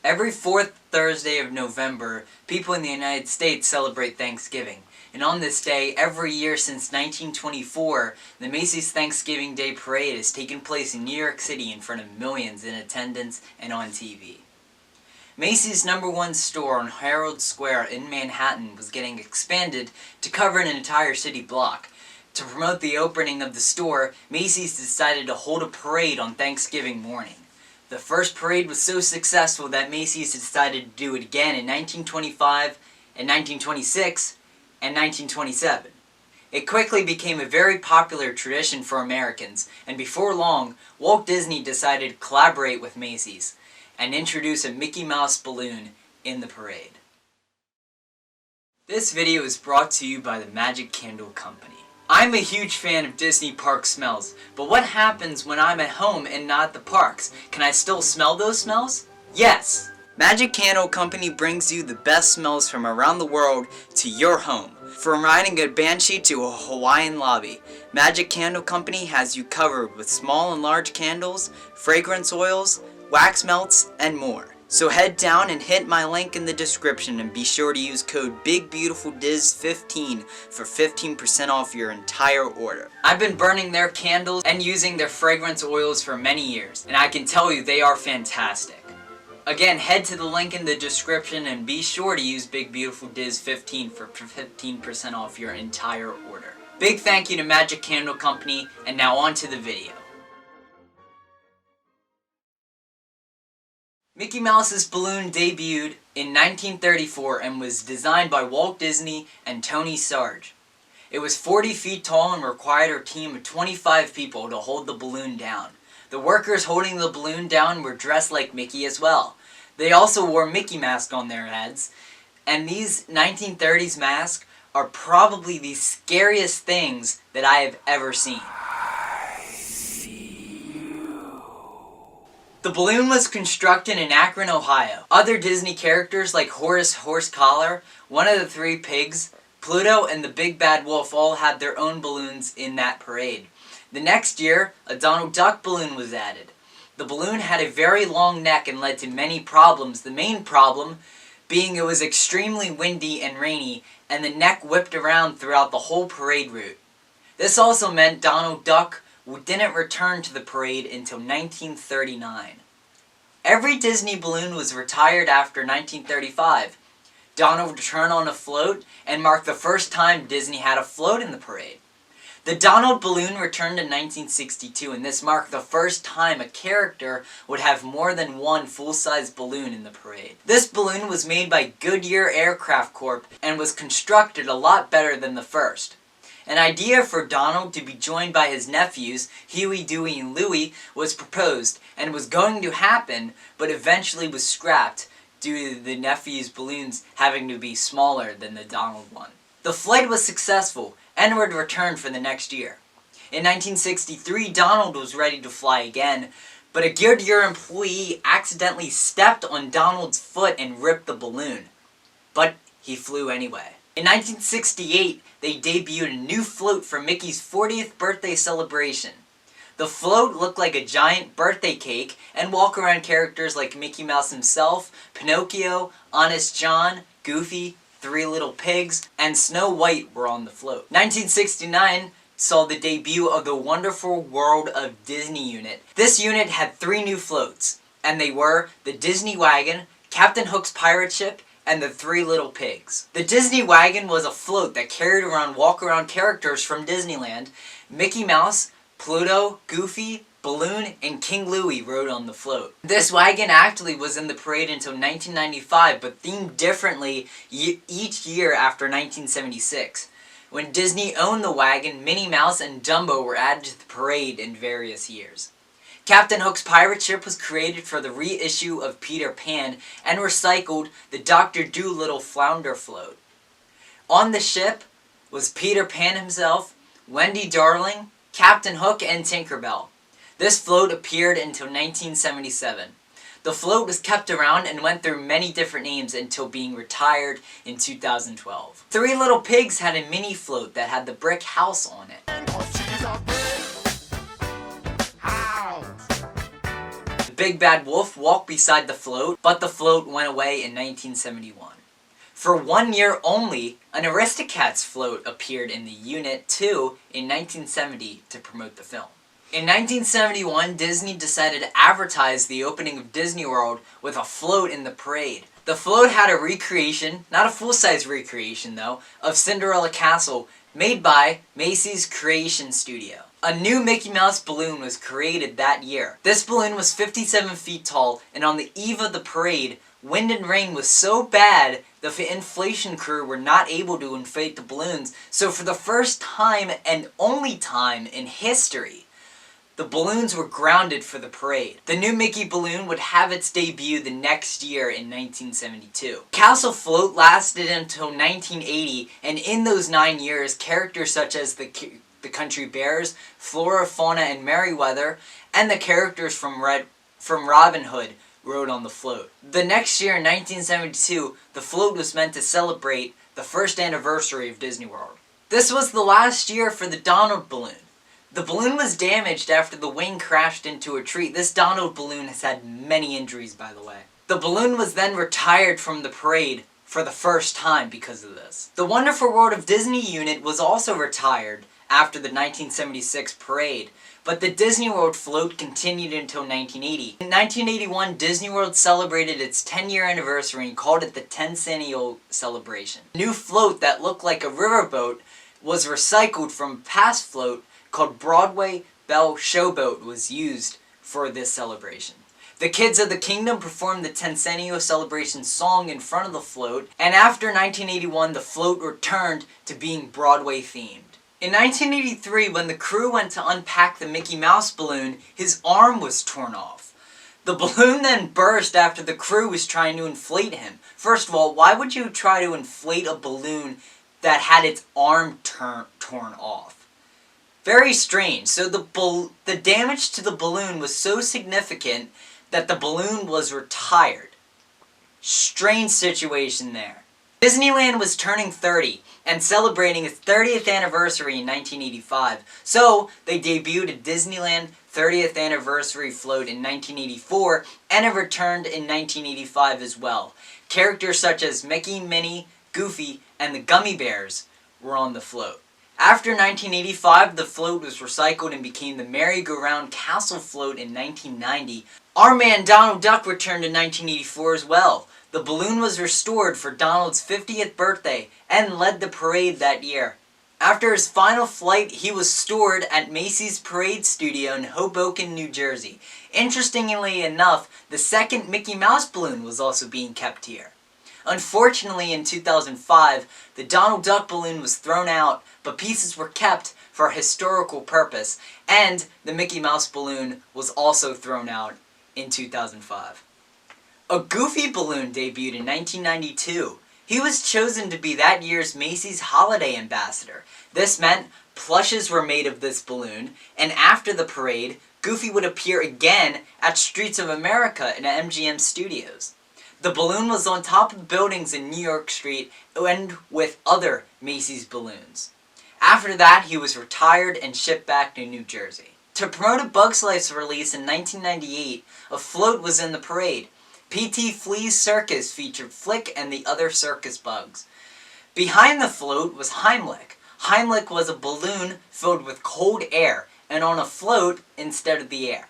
Every fourth Thursday of November, people in the United States celebrate Thanksgiving. And on this day, every year since 1924, the Macy's Thanksgiving Day Parade has taken place in New York City in front of millions in attendance and on TV. Macy's #1 store on Herald Square in Manhattan was getting expanded to cover an entire city block. To promote the opening of the store, Macy's decided to hold a parade on Thanksgiving morning. The first parade was so successful that Macy's decided to do it again in 1925, and 1926, and 1927. It quickly became a very popular tradition for Americans, and before long, Walt Disney decided to collaborate with Macy's and introduce a Mickey Mouse balloon in the parade. This video is brought to you by the Magic Candle Company. I'm a huge fan of Disney park smells, but what happens when I'm at home and not at the parks? Can I still smell those smells? Yes! Magic Candle Company brings you the best smells from around the world to your home. From riding a banshee to a Hawaiian lobby, Magic Candle Company has you covered with small and large candles, fragrance oils, wax melts, and more. So head down and hit my link in the description and be sure to use code BIGBEAUTIFULDIZ15 for 15% off your entire order. I've been burning their candles and using their fragrance oils for many years, and I can tell you they are fantastic. Again, head to the link in the description and be sure to use BIGBEAUTIFULDIZ15 for 15% off your entire order. Big thank you to Magic Candle Company, and now on to the video. Mickey Mouse's balloon debuted in 1934 and was designed by Walt Disney and Tony Sarge. It was 40 feet tall and required a team of 25 people to hold the balloon down. The workers holding the balloon down were dressed like Mickey as well. They also wore Mickey masks on their heads, and these 1930s masks are probably the scariest things that I have ever seen. The balloon was constructed in Akron, Ohio. Other Disney characters like Horace Horsecollar, one of the three pigs, Pluto, and the Big Bad Wolf all had their own balloons in that parade. The next year, a Donald Duck balloon was added. The balloon had a very long neck and led to many problems, the main problem being it was extremely windy and rainy, and the neck whipped around throughout the whole parade route. This also meant Donald Duck didn't return to the parade until 1939. Every Disney balloon was retired after 1935. Donald returned on a float and marked the first time Disney had a float in the parade. The Donald balloon returned in 1962, and this marked the first time a character would have more than one full-size balloon in the parade. This balloon was made by Goodyear Aircraft Corp. And was constructed a lot better than the first. An idea for Donald to be joined by his nephews, Huey, Dewey, and Louie, was proposed and was going to happen, but eventually was scrapped due to the nephews' balloons having to be smaller than the Donald one. The flight was successful and would return for the next year. In 1963, Donald was ready to fly again, but a Goodyear employee accidentally stepped on Donald's foot and ripped the balloon. But he flew anyway. In 1968, they debuted a new float for Mickey's 40th birthday celebration. The float looked like a giant birthday cake, and walk-around characters like Mickey Mouse himself, Pinocchio, Honest John, Goofy, Three Little Pigs, and Snow White were on the float. 1969 saw the debut of the Wonderful World of Disney unit. This unit had 3 new floats, and they were the Disney Wagon, Captain Hook's pirate ship, and the Three Little Pigs. The Disney Wagon was a float that carried around walk-around characters from Disneyland. Mickey Mouse, Pluto, Goofy, Balloon, and King Louie rode on the float. This wagon actually was in the parade until 1995, but themed differently each year after 1976. When Disney owned the wagon, Minnie Mouse and Dumbo were added to the parade in various years. Captain Hook's pirate ship was created for the reissue of Peter Pan and recycled the Dr. Dolittle flounder float. On the ship was Peter Pan himself, Wendy Darling, Captain Hook, and Tinkerbell. This float appeared until 1977. The float was kept around and went through many different names until being retired in 2012. Three Little Pigs had a mini float that had the brick house on it. big bad wolf walked beside the float, but the float went away in 1971. For 1 year only, an Aristocats float appeared in the Unit 2 in 1970 to promote the film. In 1971, Disney decided to advertise the opening of Disney World with a float in the parade. The float had a recreation, not a full-size recreation though, of Cinderella Castle made by Macy's Creation Studio. A new Mickey Mouse balloon was created that year. This balloon was 57 feet tall, and on the eve of the parade, wind and rain was so bad the inflation crew were not able to inflate the balloons, so for the first time and only time in history, the balloons were grounded for the parade. The new Mickey balloon would have its debut the next year in 1972. Castle Float lasted until 1980, and in those 9 years, characters such as the Country Bears, Flora, Fauna, and Merryweather, and the characters from Robin Hood rode on the float. The next year, in 1972, the float was meant to celebrate the first anniversary of Disney World. This was the last year for the Donald balloon. The balloon was damaged after the wing crashed into a tree. This Donald balloon has had many injuries, by the way. The balloon was then retired from the parade for the first time because of this. The Wonderful World of Disney unit was also retired after the 1976 parade, but the Disney World float continued until 1980. In 1981, Disney World celebrated its 10-year anniversary and called it the 10th celebration. A new float that looked like a riverboat was recycled from a past float called Broadway Belle Showboat was used for this celebration. The Kids of the Kingdom performed the 10th celebration song in front of the float, and after 1981, the float returned to being Broadway themed. In 1983, when the crew went to unpack the Mickey Mouse balloon, his arm was torn off. The balloon then burst after the crew was trying to inflate him. First of all, why would you try to inflate a balloon that had its arm torn off? Very strange. So the damage to the balloon was so significant that the balloon was retired. Strange situation there. Disneyland was turning 30 and celebrating its 30th anniversary in 1985. So they debuted a Disneyland 30th anniversary float in 1984, and it returned in 1985 as well. Characters such as Mickey, Minnie, Goofy, and the Gummy Bears were on the float. After 1985, the float was recycled and became the Merry-Go-Round Castle Float in 1990. Our man Donald Duck returned in 1984 as well. The balloon was restored for Donald's 50th birthday and led the parade that year. After his final flight, he was stored at Macy's Parade Studio in Hoboken, New Jersey. Interestingly enough, the second Mickey Mouse balloon was also being kept here. Unfortunately, in 2005, the Donald Duck balloon was thrown out, but pieces were kept for a historical purpose, and the Mickey Mouse balloon was also thrown out in 2005. A Goofy balloon debuted in 1992. He was chosen to be that year's Macy's Holiday Ambassador. This meant plushes were made of this balloon, and after the parade, Goofy would appear again at Streets of America in MGM Studios. The balloon was on top of buildings in New York Street and with other Macy's balloons. After that, he was retired and shipped back to New Jersey. To promote a Bug's Life's release in 1998, a float was in the parade. P.T. Flea's Circus featured Flick and the other circus bugs. Behind the float was Heimlich. Heimlich was a balloon filled with cold air and on a float instead of the air.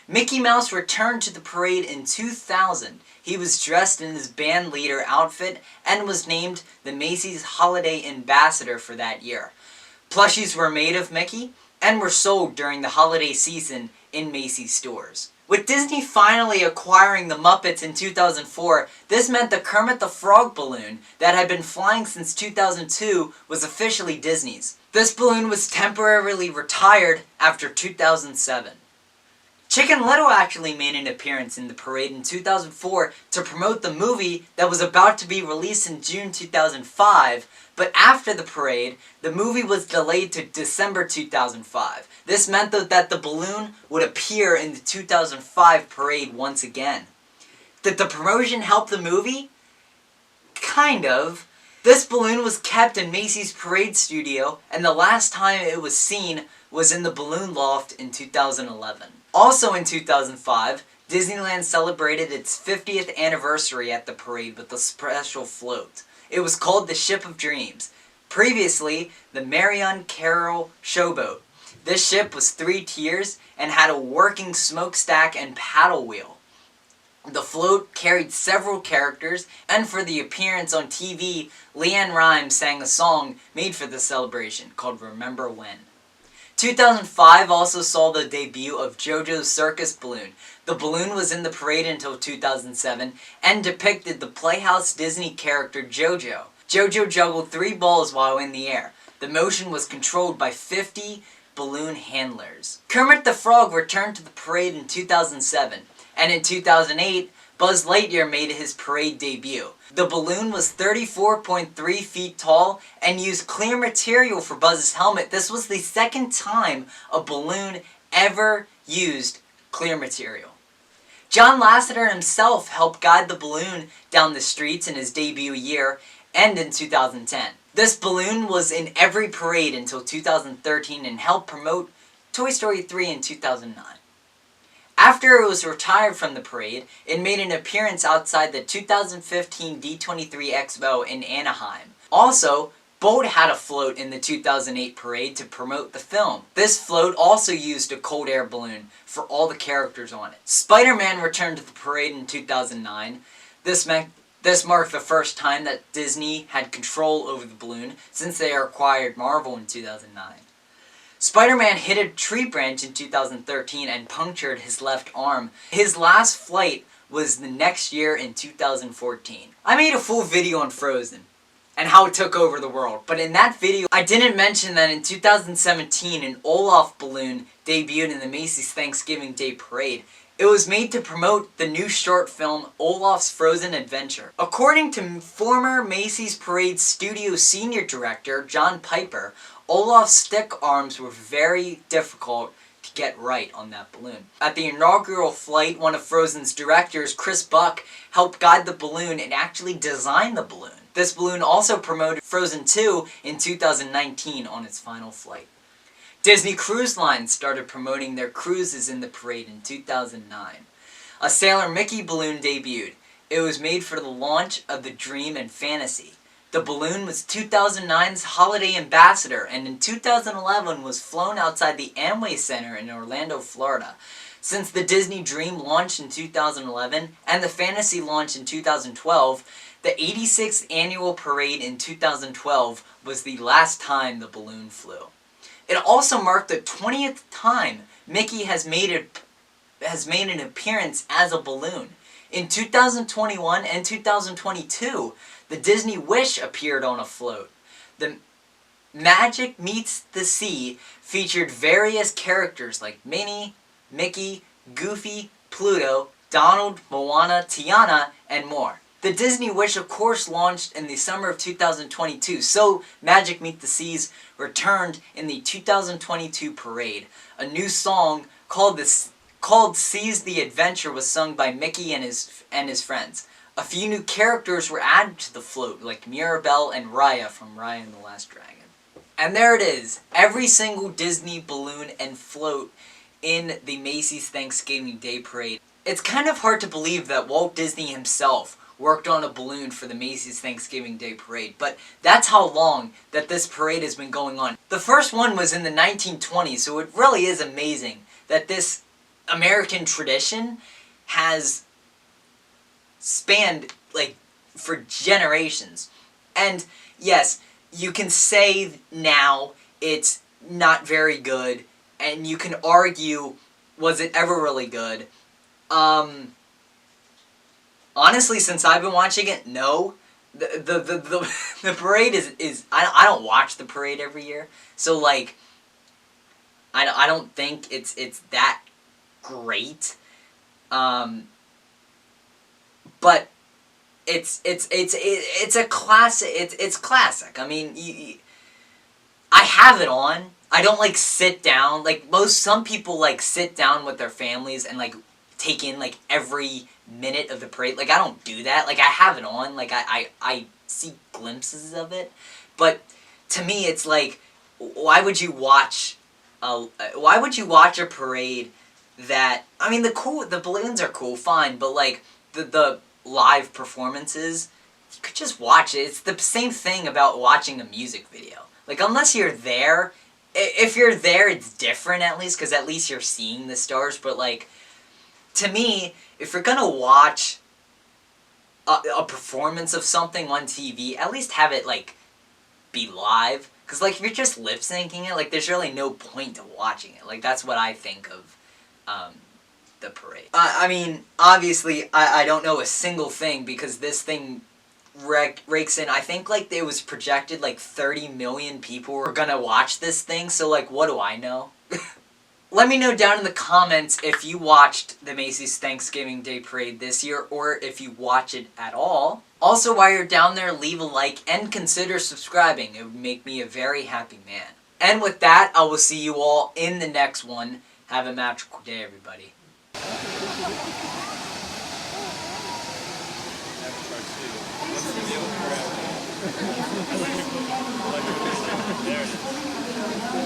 Mickey Mouse returned to the parade in 2000. He was dressed in his band leader outfit and was named the Macy's Holiday Ambassador for that year. Plushies were made of Mickey and were sold during the holiday season in Macy's stores. With Disney finally acquiring the Muppets in 2004, this meant the Kermit the Frog balloon that had been flying since 2002 was officially Disney's. This balloon was temporarily retired after 2007. Chicken Little actually made an appearance in the parade in 2004 to promote the movie that was about to be released in June 2005, but after the parade, the movie was delayed to December 2005. This meant that the balloon would appear in the 2005 parade once again. Did the promotion help the movie? Kind of. This balloon was kept in Macy's Parade Studio, and the last time it was seen was in the balloon loft in 2011. Also in 2005, Disneyland celebrated its 50th anniversary at the parade with a special float. It was called the Ship of Dreams. Previously, the Marion Carroll Showboat. This ship was 3 tiers and had a working smokestack and paddle wheel. The float carried several characters, and for the appearance on TV, LeAnn Rimes sang a song made for the celebration called Remember When. 2005 also saw the debut of JoJo's Circus Balloon. The balloon was in the parade until 2007 and depicted the Playhouse Disney character JoJo. JoJo juggled 3 balls while in the air. The motion was controlled by 50 balloon handlers. Kermit the Frog returned to the parade in 2007, and in 2008, Buzz Lightyear made his parade debut. The balloon was 34.3 feet tall and used clear material for Buzz's helmet. This was the second time a balloon ever used clear material. John Lasseter himself helped guide the balloon down the streets in his debut year and in 2010. This balloon was in every parade until 2013 and helped promote Toy Story 3 in 2009. After it was retired from the parade, it made an appearance outside the 2015 D23 Expo in Anaheim. Also, Bolt had a float in the 2008 parade to promote the film. This float also used a cold air balloon for all the characters on it. Spider-Man returned to the parade in 2009. This marked the first time that Disney had control over the balloon since they acquired Marvel in 2009. Spider-Man hit a tree branch in 2013 and punctured his left arm. His last flight was the next year in 2014. I made a full video on Frozen and how it took over the world, but in that video I didn't mention that in 2017 an Olaf balloon debuted in the Macy's Thanksgiving Day Parade. It was made to promote the new short film Olaf's Frozen Adventure. According to former Macy's Parade Studio Senior Director John Piper, Olaf's stick arms were very difficult to get right on that balloon. At the inaugural flight, one of Frozen's directors, Chris Buck, helped guide the balloon and actually design the balloon. This balloon also promoted Frozen 2 in 2019 on its final flight. Disney Cruise Lines started promoting their cruises in the parade in 2009. A Sailor Mickey balloon debuted. It was made for the launch of the Dream and Fantasy. The balloon was 2009's holiday ambassador, and in 2011 was flown outside the Amway Center in Orlando, Florida. Since the Disney Dream launched in 2011 and the Fantasy launched in 2012, the 86th annual parade in 2012 was the last time the balloon flew. It also marked the 20th time Mickey has made an appearance as a balloon. In 2021 and 2022, the Disney Wish appeared on a float. The Magic Meets the Sea featured various characters like Minnie, Mickey, Goofy, Pluto, Donald, Moana, Tiana, and more. The Disney Wish, of course, launched in the summer of 2022, so Magic Meet the Seas returned in the 2022 parade. A new song called Seize the Adventure was sung by Mickey and his friends. A few new characters were added to the float, like Mirabelle and Raya from Raya and the Last Dragon. And there it is, every single Disney balloon and float in the Macy's Thanksgiving Day Parade. It's kind of hard to believe that Walt Disney himself worked on a balloon for the Macy's Thanksgiving Day Parade, but that's how long that this parade has been going on. The first one was in the 1920s, so it really is amazing that this American tradition has spanned, like, for generations. And yes, you can say now it's not very good, and you can argue, was it ever really good? Honestly, since I've been watching it, no. The parade is I don't watch the parade every year, so like I don't think it's that great. But it's a classic. It's classic. I mean, I have it on. I don't like sit down like some people like sit down with their families and like take in like every minute of the parade. Like I don't do that. Like I have it on. Like I see glimpses of it. But to me, it's like, why would you watch a parade that, I mean, the balloons are cool, fine, but like the live performances, you could just watch it. It's the same thing about watching a music video. Like, unless you're there, if you're there, it's different at least, because at least you're seeing the stars, but like, to me, if you're gonna watch a performance of something on TV, at least have it, like, be live. Because, like, if you're just lip-syncing it, like, there's really no point to watching it. Like, that's what I think of the parade. I mean, obviously, I don't know a single thing, because this thing rakes in, I think, like, it was projected, like, 30 million people were gonna watch this thing, so, like, what do I know? Let me know down in the comments if you watched the Macy's Thanksgiving Day Parade this year, or if you watch it at all. Also, while you're down there, leave a like and consider subscribing. It would make me a very happy man. And with that, I will see you all in the next one. Have a magical day, everybody. There it is.